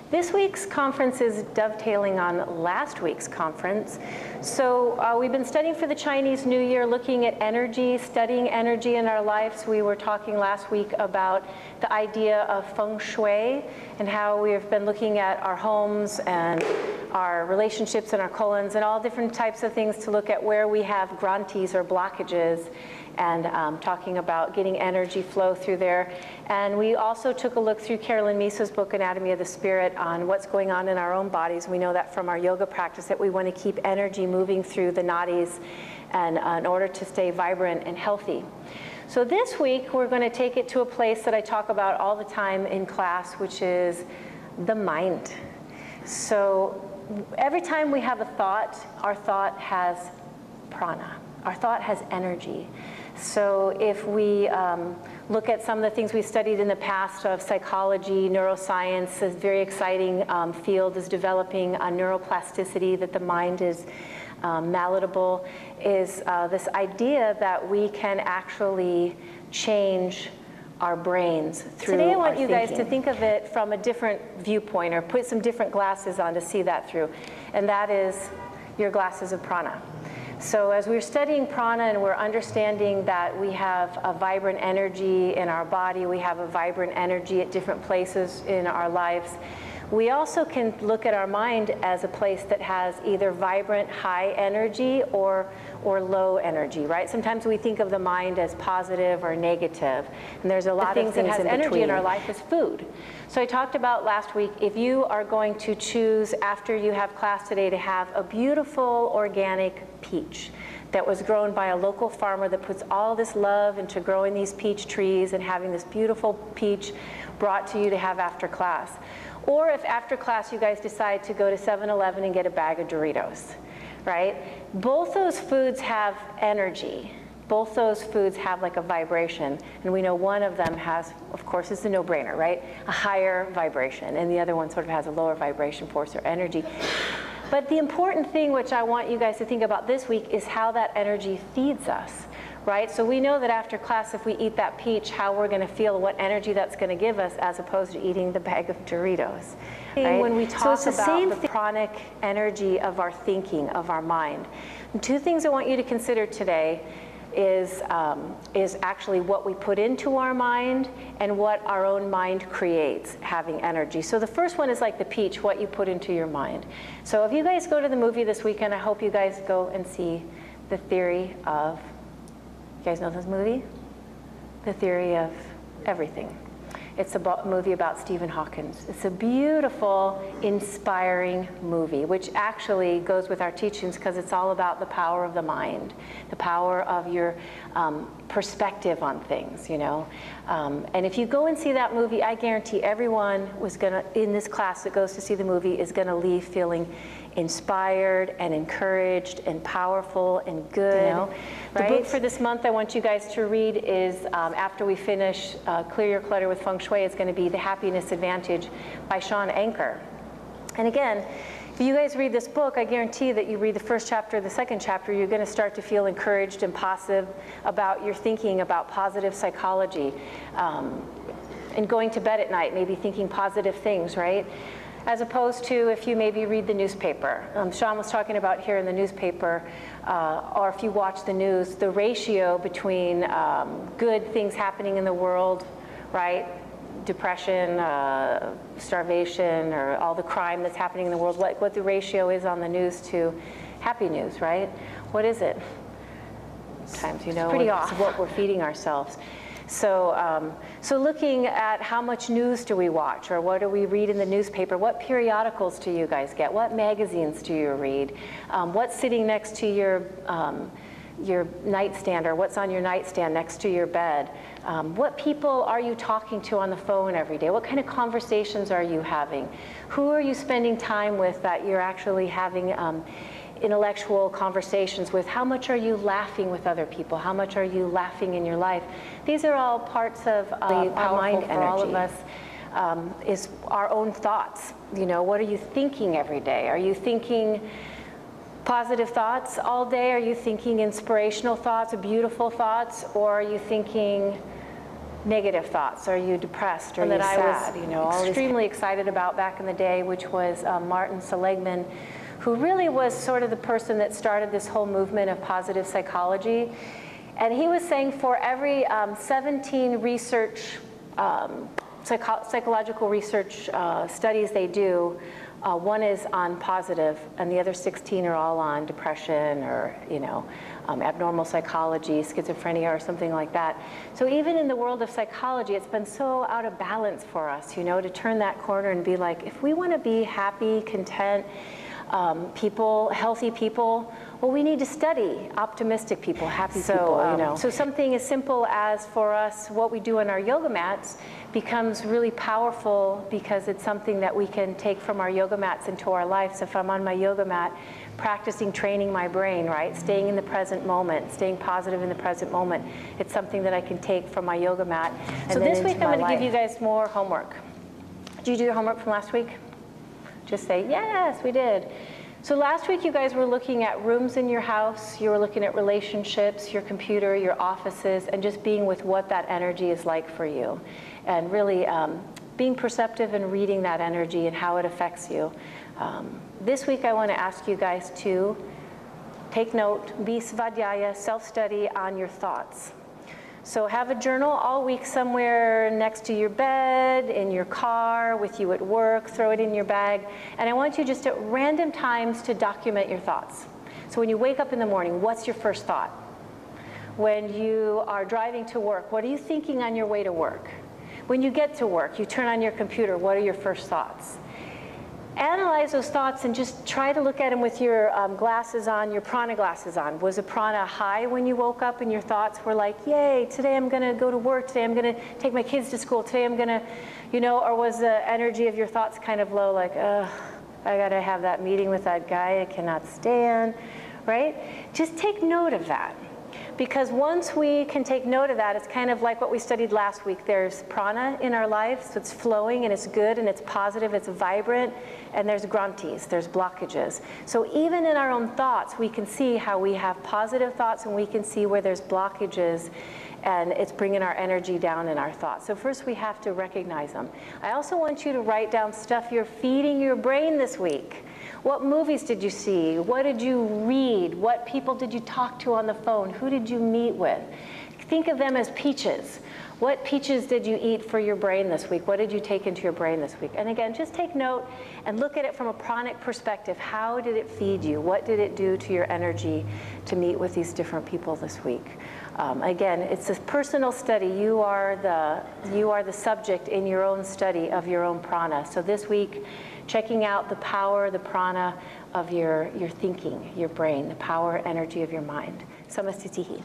This week's conference is dovetailing on last week's conference. So we've been studying for the Chinese New Year, looking at energy, studying energy in our lives. We were talking last week about the idea of feng shui and how we've been looking at our homes and our relationships and our colons and all different types of things to look at where we have grantis or blockages, and talking about getting energy flow through there. And we also took a look through Carolyn Misa's book, Anatomy of the Spirit, on what's going on in our own bodies. We know that from our yoga practice that we want to keep energy moving through the nadis and in order to stay vibrant and healthy. So this week, we're going to take it to a place that I talk about all the time in class, which is the mind. So every time we have a thought, our thought has prana. Our thought has energy. So if we look at some of the things we studied in the past of psychology, neuroscience, a very exciting field is developing neuroplasticity, that the mind is malleable, is this idea that we can actually change our brains through our thinking. Today I want you guys to think of it from a different viewpoint, or put some different glasses on to see that through, and that is your glasses of prana. So as we're studying prana and we're understanding that we have a vibrant energy in our body, we have a vibrant energy at different places in our lives, we also can look at our mind as a place that has either vibrant, high energy or low energy, right? Sometimes we think of the mind as positive or negative, and there's a lot of things that has energy in our life is food. So I talked about last week, if you are going to choose after you have class today to have a beautiful organic peach that was grown by a local farmer that puts all this love into growing these peach trees and having this beautiful peach brought to you to have after class. Or if after class you guys decide to go to 7-Eleven and get a bag of Doritos, right? Both those foods have energy. Both those foods have like a vibration, and we know one of them has, of course, it's a no-brainer, right? A higher vibration, and the other one sort of has a lower vibration force or energy. But the important thing which I want you guys to think about this week is how that energy feeds us, right? So we know that after class, if we eat that peach, how we're going to feel, what energy that's going to give us, as opposed to eating the bag of Doritos. Right? When we talk about the pranic energy of our thinking, of our mind, and two things I want you to consider today is actually what we put into our mind and what our own mind creates, having energy. So the first one is like the peach, what you put into your mind. So if you guys go to the movie this weekend, I hope you guys go and see The Theory of, you guys know this movie? The Theory of Everything. It's a movie about Stephen Hawking. It's a beautiful, inspiring movie, which actually goes with our teachings because it's all about the power of the mind, the power of your perspective on things, you know. And if you go and see that movie, I guarantee everyone in this class that goes to see the movie is going to leave feeling inspired and encouraged and powerful and good. You know, right? The book for this month I want you guys to read is, after we finish Clear Your Clutter with Feng Shui, it's going to be The Happiness Advantage by Sean Anker. And again, if you guys read this book, I guarantee that you read the first chapter, the second chapter, you're going to start to feel encouraged and positive about your thinking about positive psychology. And going to bed at night, maybe thinking positive things, right? As opposed to if you maybe read the newspaper. Sean was talking about here in the newspaper, or if you watch the news, the ratio between good things happening in the world, right? Depression, starvation, or all the crime that's happening in the world, what the ratio is on the news to happy news, right? What is it? Sometimes, you know, pretty off. What we're feeding ourselves. So, so looking at how much news do we watch, or what do we read in the newspaper? What periodicals do you guys get? What magazines do you read? What's sitting next to your nightstand, or what's on your nightstand next to your bed? What people are you talking to on the phone every day? What kind of conversations are you having? Who are you spending time with that you're actually having intellectual conversations with? How much are you laughing with other people? How much are you laughing in your life? These are all parts of our mind energy. For all of us is our own thoughts. You know, what are you thinking every day? Are you thinking positive thoughts all day? Are you thinking inspirational thoughts, beautiful thoughts? Or are you thinking negative thoughts? Are you depressed? Are you sad? I was, you know, extremely excited about back in the day, which was Martin Seligman, who really was sort of the person that started this whole movement of positive psychology. And he was saying for every 17 research, psychological research studies they do, one is on positive, and the other 16 are all on depression or, you know, abnormal psychology, schizophrenia, or something like that. So even in the world of psychology, it's been so out of balance for us, you know, to turn that corner and be like, if we want to be happy, content, people, healthy people, well, we need to study optimistic people, happy people, you know. So something as simple as, for us, what we do on our yoga mats becomes really powerful because it's something that we can take from our yoga mats into our life. So if I'm on my yoga mat, practicing training my brain, right, staying in the present moment, staying positive in the present moment, it's something that I can take from my yoga mat. And so this week I'm going to give you guys more homework. Did you do your homework from last week? Just say, yes, we did. So last week you guys were looking at rooms in your house, you were looking at relationships, your computer, your offices, and just being with what that energy is like for you. And really being perceptive and reading that energy and how it affects you. This week I want to ask you guys to take note, be svadhyaya, self-study on your thoughts. So have a journal all week somewhere next to your bed, in your car, with you at work, throw it in your bag. And I want you just at random times to document your thoughts. So when you wake up in the morning, what's your first thought? When you are driving to work, what are you thinking on your way to work? When you get to work, you turn on your computer, what are your first thoughts? Analyze those thoughts and just try to look at them with your glasses on, your prana glasses on. Was a prana high when you woke up and your thoughts were like, yay, today I'm going to go to work, today I'm going to take my kids to school, today I'm going to, you know, or was the energy of your thoughts kind of low, like, I got to have that meeting with that guy I cannot stand, right? Just take note of that. Because once we can take note of that, it's kind of like what we studied last week. There's prana in our life, so it's flowing and it's good and it's positive, it's vibrant, and there's grantis, there's blockages. So even in our own thoughts, we can see how we have positive thoughts and we can see where there's blockages and it's bringing our energy down in our thoughts. So first we have to recognize them. I also want you to write down stuff you're feeding your brain this week. What movies did you see? What did you read? What people did you talk to on the phone? Who did you meet with? Think of them as peaches. What peaches did you eat for your brain this week? What did you take into your brain this week? And again, just take note and look at it from a pranic perspective. How did it feed you? What did it do to your energy to meet with these different people this week? Again, it's a personal study. You are the subject in your own study of your own prana. So this week, checking out the power, the prana of your thinking, your brain, the power, energy of your mind. Samastitihi.